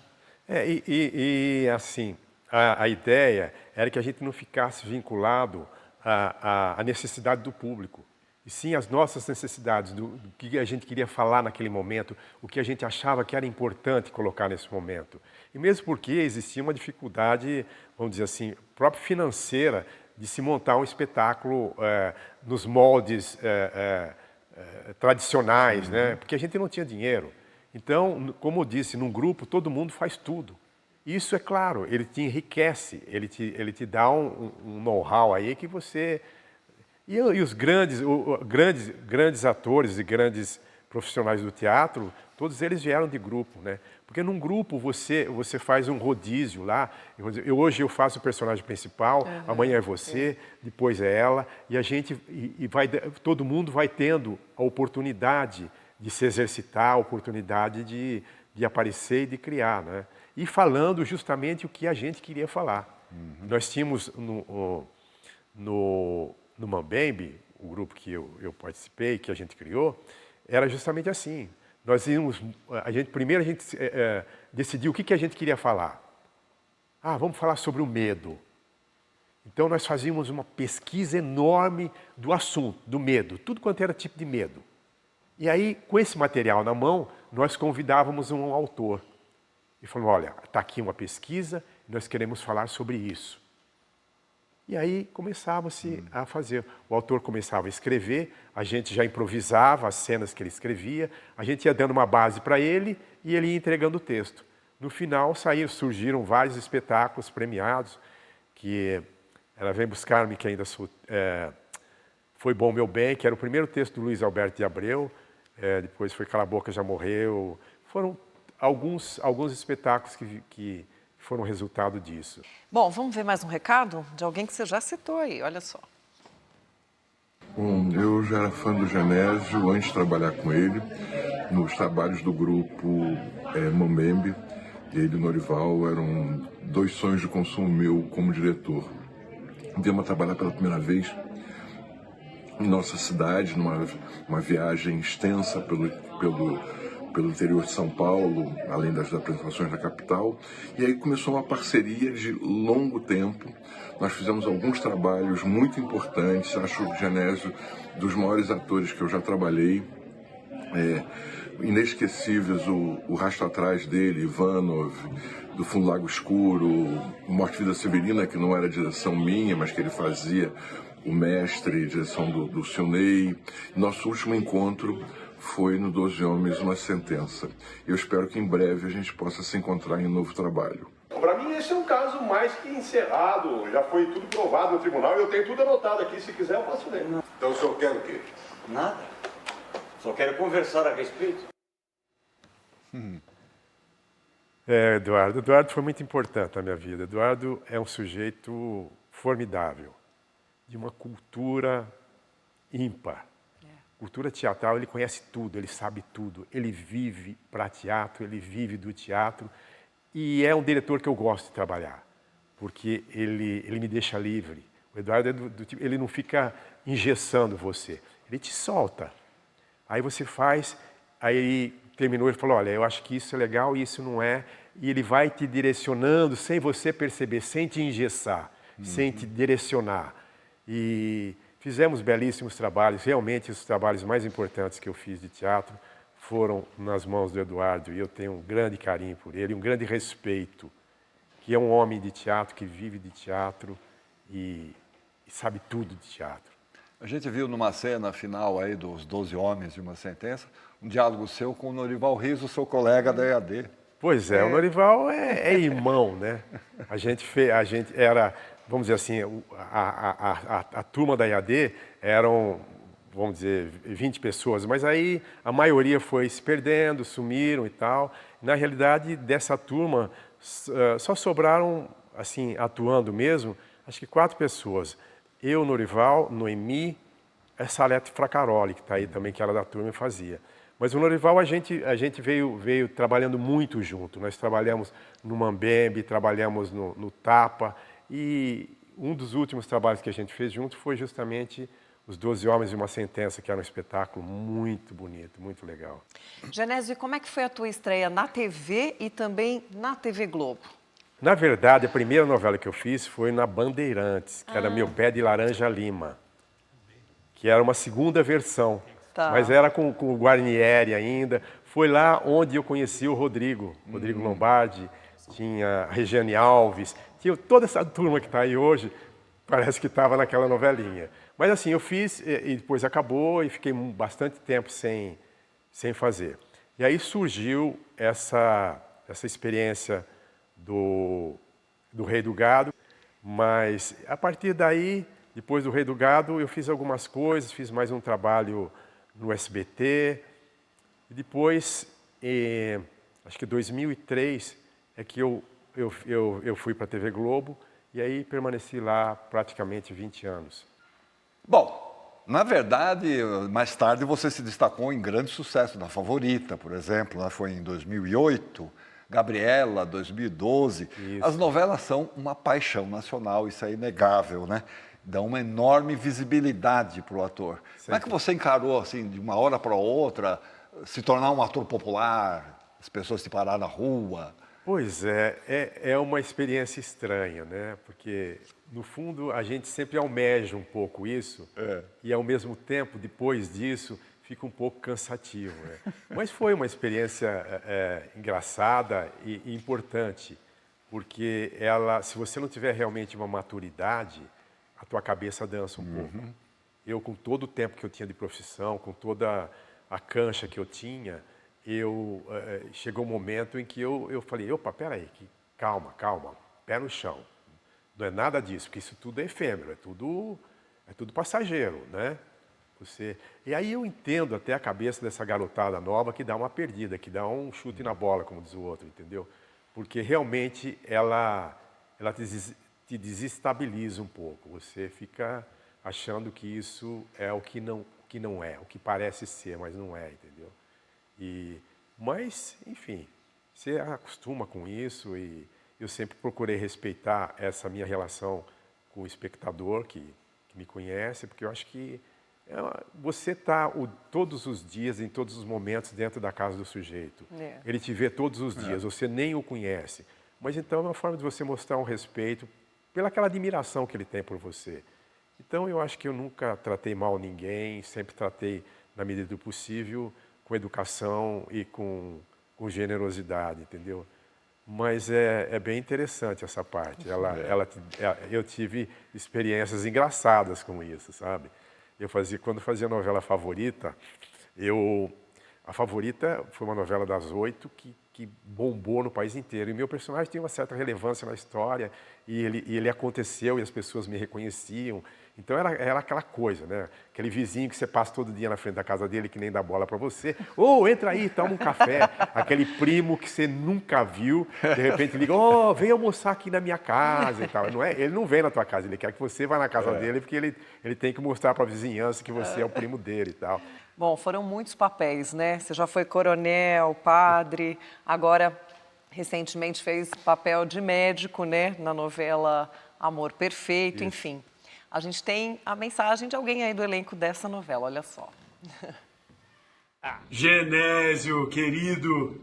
Assim, a ideia era que a gente não ficasse vinculado à necessidade do público, e sim as nossas necessidades, do que a gente queria falar naquele momento, o que a gente achava que era importante colocar nesse momento. E mesmo porque existia uma dificuldade, vamos dizer assim, própria financeira, de se montar um espetáculo nos moldes tradicionais, né? Porque a gente não tinha dinheiro. Então, como eu disse, num grupo todo mundo faz tudo. Isso, é claro, ele te enriquece, ele te dá um know-how aí que você... E os grandes atores e grandes profissionais do teatro, todos eles vieram de grupo, né? Porque num grupo você faz um rodízio lá. Hoje eu faço o personagem principal, amanhã é você, depois é ela, e a gente todo mundo vai tendo a oportunidade de se exercitar, a oportunidade de aparecer e de criar, né? E falando justamente o que a gente queria falar. Nós tínhamos no Mambembe, o grupo que eu participei, que a gente criou, era justamente assim. Primeiro a gente decidiu o que a gente queria falar. Vamos falar sobre o medo. Então nós fazíamos uma pesquisa enorme do assunto, do medo, tudo quanto era tipo de medo. E aí, com esse material na mão, nós convidávamos um autor. E falou, olha, está aqui uma pesquisa, nós queremos falar sobre isso. E aí começava-se a fazer. O autor começava a escrever, a gente já improvisava as cenas que ele escrevia, a gente ia dando uma base para ele e ele ia entregando o texto. No final surgiram vários espetáculos premiados, que ela Vem Buscar-me, que ainda Foi Bom Meu Bem, que era o primeiro texto do Luiz Alberto de Abreu, depois foi Cala a Boca, Já Morreu. Foram alguns espetáculos que foram resultado disso. Bom, vamos ver mais um recado de alguém que você já citou aí, olha só. Bom, eu já era fã do Genésio antes de trabalhar com ele, nos trabalhos do grupo Mambembe. Ele e Norival eram dois sonhos de consumo meu como diretor. Viemos trabalhar pela primeira vez em nossa cidade, numa viagem extensa pelo interior de São Paulo, além das apresentações na capital. E aí começou uma parceria de longo tempo. Nós fizemos alguns trabalhos muito importantes. Acho o Genésio dos maiores atores que eu já trabalhei. Inesquecíveis o Rastro Atrás dele, Ivanov, do Fundo Lago Escuro, Morte e Vida Severina, que não era direção minha, mas que ele fazia o mestre, direção do Silney. Nosso último encontro foi no 12 Homens, Uma Sentença. Eu espero que em breve a gente possa se encontrar em um novo trabalho. Para mim esse é um caso mais que encerrado, já foi tudo provado no tribunal e eu tenho tudo anotado aqui, se quiser eu posso ler. Então o senhor quer o quê? Nada. Só quero conversar a respeito. Eduardo foi muito importante na minha vida. Eduardo é um sujeito formidável, de uma cultura ímpar. Cultura teatral, ele conhece tudo, ele sabe tudo. Ele vive para teatro, ele vive do teatro. E é um diretor que eu gosto de trabalhar, porque ele me deixa livre. O Eduardo é do tipo, ele não fica engessando você, ele te solta. Aí você faz, aí ele terminou, ele falou, olha, eu acho que isso é legal e isso não é. E ele vai te direcionando sem você perceber, sem te engessar, sem te direcionar. E fizemos belíssimos trabalhos, realmente os trabalhos mais importantes que eu fiz de teatro foram nas mãos do Eduardo e eu tenho um grande carinho por ele, um grande respeito, que é um homem de teatro, que vive de teatro e sabe tudo de teatro. A gente viu numa cena final aí dos 12 Homens de uma Sentença, um diálogo seu com o Norival Riso, seu colega da EAD. Pois é, o Norival é irmão, né? A gente era, vamos dizer assim, a turma da EAD eram, vamos dizer, 20 pessoas, mas aí a maioria foi se perdendo, sumiram e tal. Na realidade, dessa turma, só sobraram, assim, atuando mesmo, acho que 4 pessoas. Eu, Norival, Noemi, a Salete Fracaroli, que está aí também, que era da turma e fazia. Mas o Norival, a gente veio trabalhando muito junto. Nós trabalhamos no Mambembe, trabalhamos no Tapa, e um dos últimos trabalhos que a gente fez junto foi justamente Os 12 Homens de uma Sentença, que era um espetáculo muito bonito, muito legal. Genésio, como é que foi a tua estreia na TV e também na TV Globo? Na verdade, a primeira novela que eu fiz foi na Bandeirantes, que era Meu Pé de Laranja Lima, que era uma segunda versão, mas era com o Guarnieri ainda. Foi lá onde eu conheci o Rodrigo Lombardi, tinha a Regiane Alves, tinha toda essa turma que está aí hoje, parece que estava naquela novelinha. Mas assim, eu fiz e depois acabou e fiquei bastante tempo sem fazer. E aí surgiu essa experiência do Rei do Gado, mas a partir daí, depois do Rei do Gado, eu fiz algumas coisas, fiz mais um trabalho no SBT, e depois, acho que em 2003, é que eu fui para a TV Globo, e aí permaneci lá praticamente 20 anos. Bom, na verdade, mais tarde você se destacou em grande sucesso, na Favorita, por exemplo, né? Foi em 2008, Gabriela, 2012. Isso. As novelas são uma paixão nacional, isso é inegável, né? Dão uma enorme visibilidade para o ator. Sim. Como é que você encarou, assim, de uma hora para outra, se tornar um ator popular, as pessoas te parar na rua? Pois é uma experiência estranha, né? Porque, no fundo, a gente sempre almeja um pouco isso e, ao mesmo tempo, depois disso, fica um pouco cansativo. Né? Mas foi uma experiência engraçada e importante, porque se você não tiver realmente uma maturidade, a tua cabeça dança um pouco. Eu, com todo o tempo que eu tinha de profissão, com toda a cancha que eu tinha, chegou um momento em que eu falei, opa, peraí, calma, pé no chão. Não é nada disso, porque isso tudo é efêmero, é tudo passageiro, né? E aí eu entendo até a cabeça dessa garotada nova que dá uma perdida, que dá um chute na bola, como diz o outro, entendeu? Porque realmente ela te desestabiliza um pouco. Você fica achando que isso é o que não é, o que parece ser, mas não é, entendeu? Mas, enfim, você acostuma com isso e eu sempre procurei respeitar essa minha relação com o espectador que me conhece, porque eu acho que você está todos os dias, em todos os momentos, dentro da casa do sujeito. Ele te vê todos os dias, você nem o conhece. Mas então é uma forma de você mostrar um respeito pelaquela admiração que ele tem por você. Então eu acho que eu nunca tratei mal ninguém, sempre tratei, na medida do possível, com educação e com generosidade, entendeu? Mas é bem interessante essa parte. Eu tive experiências engraçadas com isso, sabe? Quando fazia a novela Favorita, a Favorita foi uma novela das 8 que bombou no país inteiro. E meu personagem tinha uma certa relevância na história, e ele aconteceu e as pessoas me reconheciam. Então era aquela coisa, né? Aquele vizinho que você passa todo dia na frente da casa dele, que nem dá bola para você. Entra aí, toma um café. Aquele primo que você nunca viu, de repente liga, vem almoçar aqui na minha casa e tal. Ele não vem na tua casa, ele quer que você vá na casa dele, porque ele tem que mostrar para a vizinhança que você é o primo dele e tal. Bom, foram muitos papéis, né? Você já foi coronel, padre, agora, recentemente, fez papel de médico, né? Na novela Amor Perfeito, isso. Enfim. A gente tem a mensagem de alguém aí do elenco dessa novela, olha só. Genésio, querido,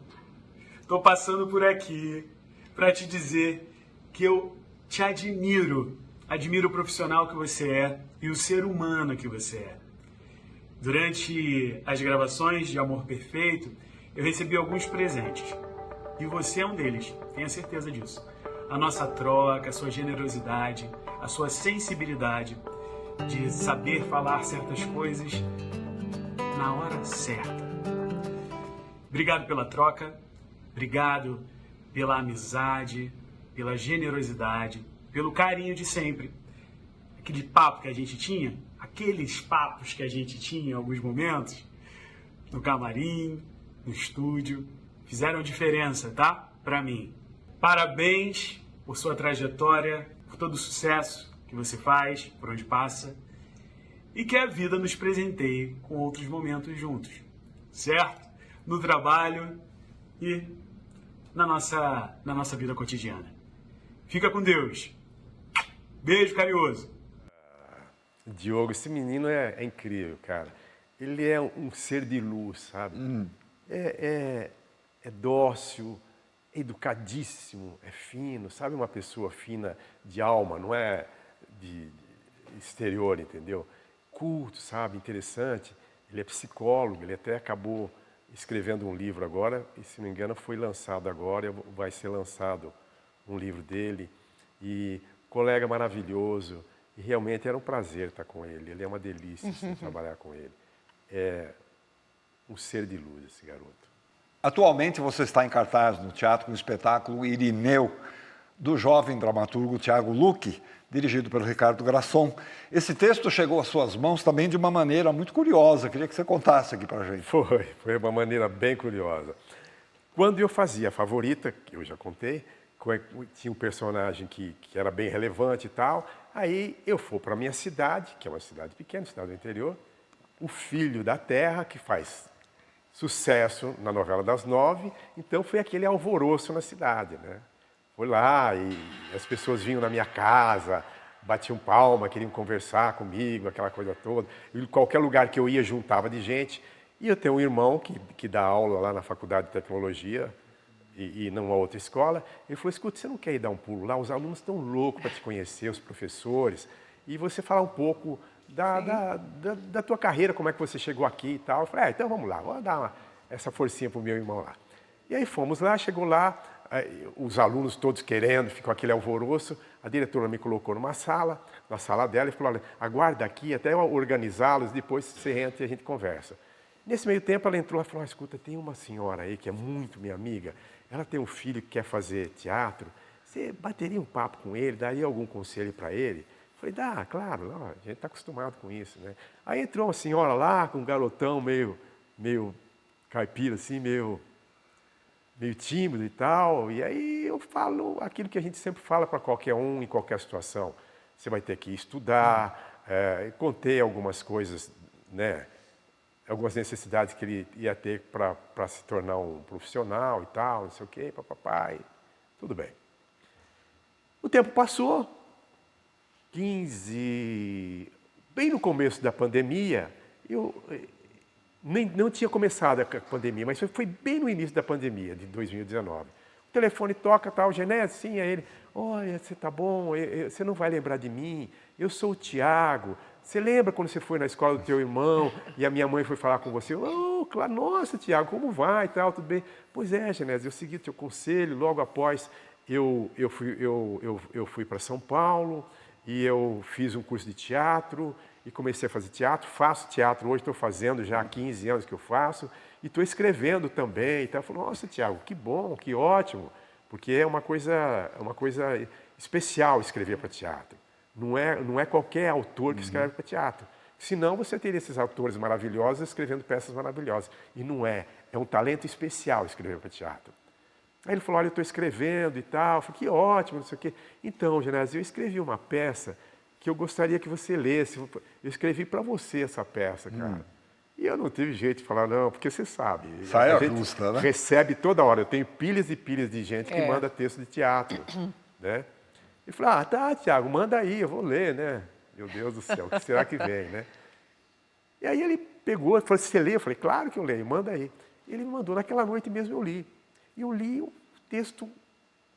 tô passando por aqui para te dizer que eu te admiro o profissional que você é e o ser humano que você é. Durante as gravações de Amor Perfeito, eu recebi alguns presentes. E você é um deles, tenha certeza disso. A nossa troca, a sua generosidade, a sua sensibilidade de saber falar certas coisas na hora certa. Obrigado pela troca, obrigado pela amizade, pela generosidade, pelo carinho de sempre. Aquele papo que a gente tinha, aqueles papos que a gente tinha em alguns momentos, no camarim, no estúdio, fizeram diferença, tá? Pra mim. Parabéns por sua trajetória, por todo o sucesso que você faz, por onde passa, e que a vida nos presenteie com outros momentos juntos, certo? No trabalho e na nossa vida cotidiana. Fica com Deus. Beijo carinhoso. Diogo, esse menino é incrível, cara. Ele é um ser de luz, sabe? É dócil, é educadíssimo, é fino, sabe? Uma pessoa fina de alma, não é de exterior, entendeu? Culto, sabe? Interessante. Ele é psicólogo, ele até acabou escrevendo um livro agora, e se não me engano foi lançado agora, vai ser lançado um livro dele. E colega maravilhoso. E realmente era um prazer estar com ele. Ele é uma delícia assim, trabalhar com ele. É um ser de luz esse garoto. Atualmente você está em cartaz no teatro com o espetáculo Irineu, do jovem dramaturgo Tiago Luque, dirigido pelo Ricardo Grasson. Esse texto chegou às suas mãos também de uma maneira muito curiosa. Queria que você contasse aqui para a gente. Foi uma maneira bem curiosa. Quando eu fazia a Favorita, que eu já contei, tinha um personagem que era bem relevante e tal. Aí eu fui para a minha cidade, que é uma cidade pequena, cidade do interior, o Filho da Terra, que faz sucesso na novela das 9, então foi aquele alvoroço na cidade, né? Fui lá e as pessoas vinham na minha casa, batiam palma, queriam conversar comigo, aquela coisa toda. E qualquer lugar que eu ia juntava de gente. E eu tenho um irmão que dá aula lá na Faculdade de Tecnologia, e numa outra escola, ele falou, escuta, você não quer ir dar um pulo lá? Os alunos estão loucos para te conhecer, os professores, e você falar um pouco da tua carreira, como é que você chegou aqui e tal. Eu falei, então vamos lá, vou dar essa forcinha para o meu irmão lá. E aí fomos lá, chegou lá, os alunos todos querendo, ficou aquele alvoroço, a diretora me colocou na sala dela, e falou, olha, aguarda aqui até eu organizá-los, depois você entra e a gente conversa. Nesse meio tempo ela entrou e falou, escuta, tem uma senhora aí que é muito minha amiga, ela tem um filho que quer fazer teatro, você bateria um papo com ele, daria algum conselho para ele? Eu falei, dá, claro, não, a gente está acostumado com isso, né? Aí entrou uma senhora lá, com um garotão meio caipira, assim, meio tímido e tal, e aí eu falo aquilo que a gente sempre fala para qualquer um, em qualquer situação. Você vai ter que estudar, contei algumas coisas, né? Algumas necessidades que ele ia ter para se tornar um profissional e tal, não sei o quê, papai, tudo bem. O tempo passou, bem no começo da pandemia, eu não tinha começado a pandemia, mas foi bem no início da pandemia, de 2019. O telefone toca, tal, Genésio, sim, aí ele, olha, você tá bom, você não vai lembrar de mim, eu sou o Tiago. Você lembra quando você foi na escola do teu irmão e a minha mãe foi falar com você? Oh, claro, nossa, Tiago, como vai e tal, tudo bem? Pois é, Genésio, eu segui o teu conselho, logo após eu fui para São Paulo e eu fiz um curso de teatro e comecei a fazer teatro, faço teatro hoje, estou fazendo já há 15 anos que eu faço e estou escrevendo também. Então, eu falei, nossa, Tiago, que bom, que ótimo, porque é uma coisa especial escrever para teatro. Não é qualquer autor que escreve para teatro. Senão você teria esses autores maravilhosos escrevendo peças maravilhosas. E não é. É um talento especial escrever para teatro. Aí ele falou, olha, eu estou escrevendo e tal. Eu falei, que ótimo, não sei o quê. Então, Genésio, eu escrevi uma peça que eu gostaria que você lesse. Eu escrevi para você essa peça, cara. E eu não tive jeito de falar, não, porque você sabe. Saia justa, né? Recebe toda hora. Eu tenho pilhas e pilhas de gente que manda texto de teatro, né? Ele falou, tá, Tiago, manda aí, eu vou ler, né? Meu Deus do céu, o que será que vem, né? E aí ele pegou, falou, você lê? Eu falei, claro que eu leio, manda aí. Ele me mandou, naquela noite mesmo eu li. E eu li o texto,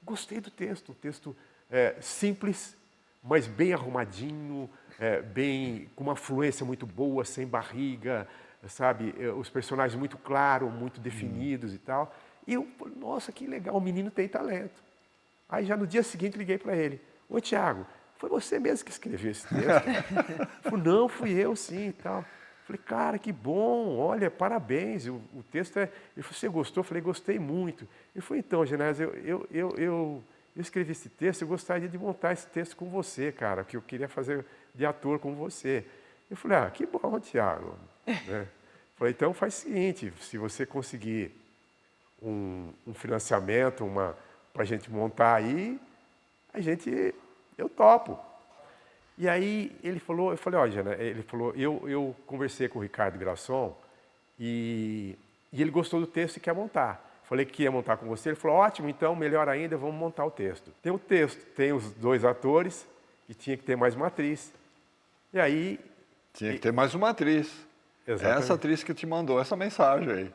gostei do texto, um texto simples, mas bem arrumadinho, bem, com uma fluência muito boa, sem barriga, sabe? Os personagens muito claros, muito definidos e tal. E eu, nossa, que legal, o menino tem talento. Aí já no dia seguinte liguei para ele. Ô, Tiago, foi você mesmo que escreveu esse texto? Ele falou, não, fui eu sim e tal. Falei, cara, que bom, olha, parabéns, o texto é... Ele falou, você gostou? Eu falei, gostei muito. Ele falou, então, Genésio, eu escrevi esse texto, eu gostaria de montar esse texto com você, cara, que eu queria fazer de ator com você. Eu falei, que bom, Tiago. Né? Falei, então faz o seguinte, se você conseguir um financiamento, para a gente montar aí, eu topo. E aí ele falou, eu falei, olha, né? Ele falou, eu conversei com o Ricardo Grasson e ele gostou do texto e quer montar. Falei que ia montar com você, ele falou, ótimo, então melhor ainda, vamos montar o texto. Tem o texto, tem os 2 atores e tinha que ter mais uma atriz. E aí... Tinha que ter mais uma atriz. Exatamente. Essa atriz que te mandou essa mensagem aí.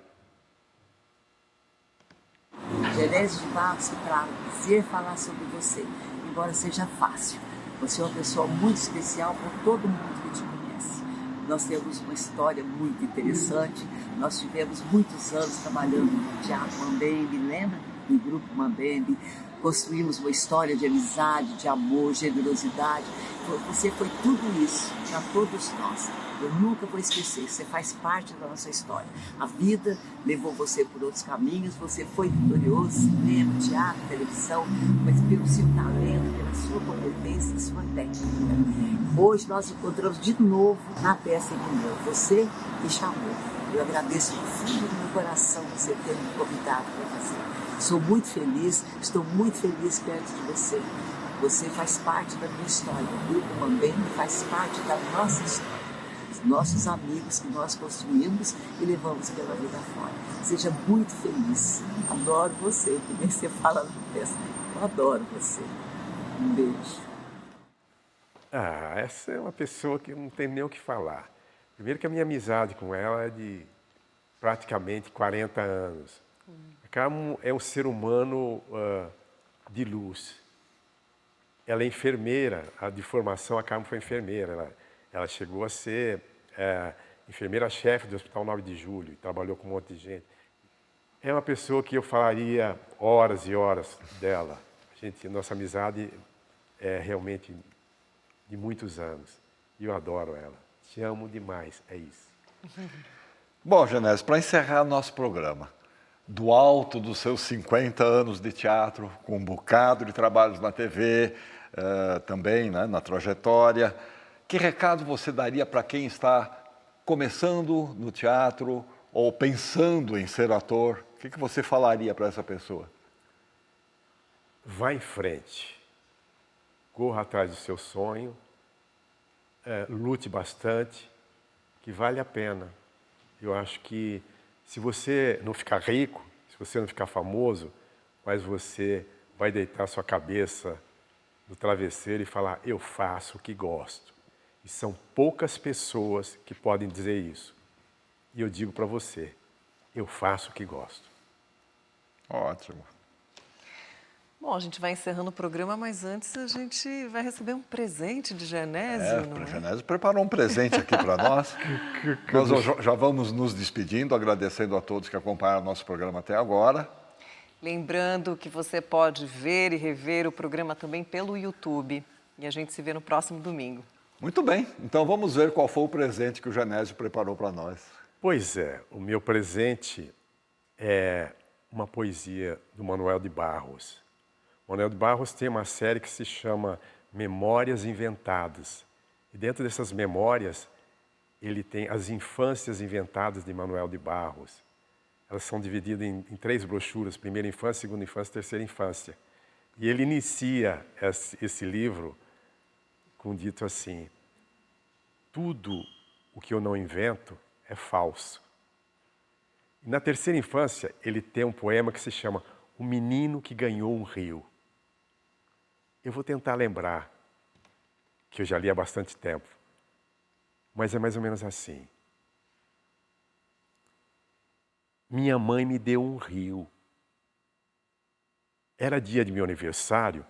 Genésio de Barros, prazer falar sobre você, embora seja fácil. Você é uma pessoa muito especial para todo mundo que te conhece. Nós temos uma história muito interessante. Nós tivemos muitos anos trabalhando no Teatro Mambembe, lembra? No Grupo Mambembe. Construímos uma história de amizade, de amor, generosidade. Você foi tudo isso para todos nós. Eu nunca vou esquecer, você faz parte da nossa história. A vida levou você por outros caminhos, você foi vitorioso, cinema, teatro, televisão, mas pelo seu talento, pela sua competência e sua técnica. Hoje nós encontramos de novo na peça Emmanuel. Você me chamou. Eu agradeço do fundo do meu coração você ter me convidado para fazer. Sou muito feliz, estou muito feliz perto de você. Você faz parte da minha história. O Grupo Mambembe faz parte da nossa história. Nossos amigos que nós construímos e levamos pela vida fora. Seja muito feliz. Adoro você, que nem você fala no texto. Eu adoro você. Um beijo. Essa é uma pessoa que não tem nem o que falar. Primeiro que a minha amizade com ela é de praticamente 40 anos. A Carmen é um ser humano de luz. Ela é enfermeira, de formação a Carmen foi enfermeira. Ela chegou a ser enfermeira-chefe do Hospital 9 de Julho, e trabalhou com um monte de gente. É uma pessoa que eu falaria horas e horas dela. Nossa amizade é realmente de muitos anos. E eu adoro ela. Te amo demais, é isso. Bom, Genésio, para encerrar nosso programa, do alto dos seus 50 anos de teatro, com um bocado de trabalhos na TV, também, né, na trajetória, que recado você daria para quem está começando no teatro ou pensando em ser ator? O que você falaria para essa pessoa? Vá em frente. Corra atrás do seu sonho. Lute bastante, que vale a pena. Eu acho que se você não ficar rico, se você não ficar famoso, mas você vai deitar sua cabeça no travesseiro e falar, eu faço o que gosto. E são poucas pessoas que podem dizer isso. E eu digo para você, eu faço o que gosto. Ótimo. Bom, a gente vai encerrando o programa, mas antes a gente vai receber um presente de Genésio, não é? O Genésio preparou um presente aqui para nós. Nós já vamos nos despedindo, agradecendo a todos que acompanharam o nosso programa até agora. Lembrando que você pode ver e rever o programa também pelo YouTube. E a gente se vê no próximo domingo. Muito bem, então vamos ver qual foi o presente que o Genésio preparou para nós. Pois é, o meu presente é uma poesia do Manuel de Barros. O Manuel de Barros tem uma série que se chama Memórias Inventadas. E dentro dessas memórias, ele tem as infâncias inventadas de Manuel de Barros. Elas são divididas em 3 brochuras, primeira infância, segunda infância, terceira infância. E ele inicia esse livro com dito assim, tudo o que eu não invento é falso. E na terceira infância, ele tem um poema que se chama O Menino que Ganhou um Rio. Eu vou tentar lembrar, que eu já li há bastante tempo, mas é mais ou menos assim. Minha mãe me deu um rio. Era dia de meu aniversário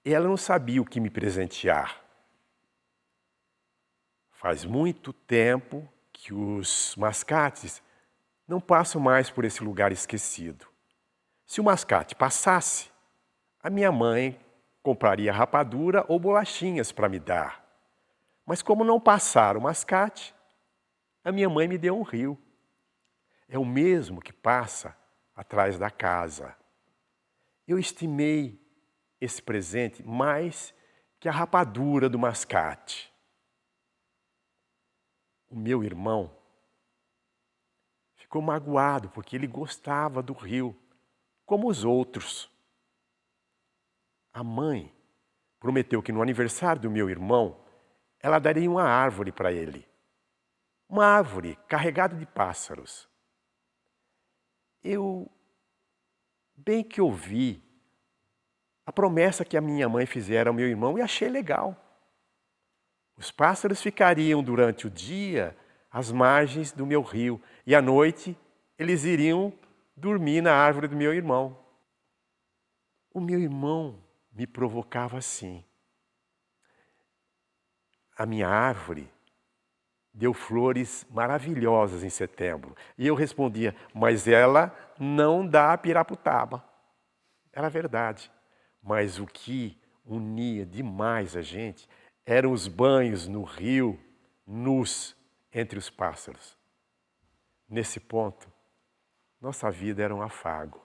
E ela não sabia o que me presentear. Faz muito tempo que os mascates não passam mais por esse lugar esquecido. Se o mascate passasse, a minha mãe compraria rapadura ou bolachinhas para me dar. Mas como não passaram o mascate, a minha mãe me deu um rio. É o mesmo que passa atrás da casa. Eu estimei esse presente mais que a rapadura do mascate. O meu irmão ficou magoado porque ele gostava do rio, como os outros. A mãe prometeu que no aniversário do meu irmão, ela daria uma árvore para ele. Uma árvore carregada de pássaros. Eu bem que ouvi a promessa que a minha mãe fizera ao meu irmão e achei legal. Os pássaros ficariam durante o dia às margens do meu rio e à noite eles iriam dormir na árvore do meu irmão. O meu irmão me provocava assim. A minha árvore deu flores maravilhosas em setembro. E eu respondia, mas ela não dá piraputaba. Era verdade. Mas o que unia demais a gente eram os banhos no rio, nus, entre os pássaros. Nesse ponto, nossa vida era um afago.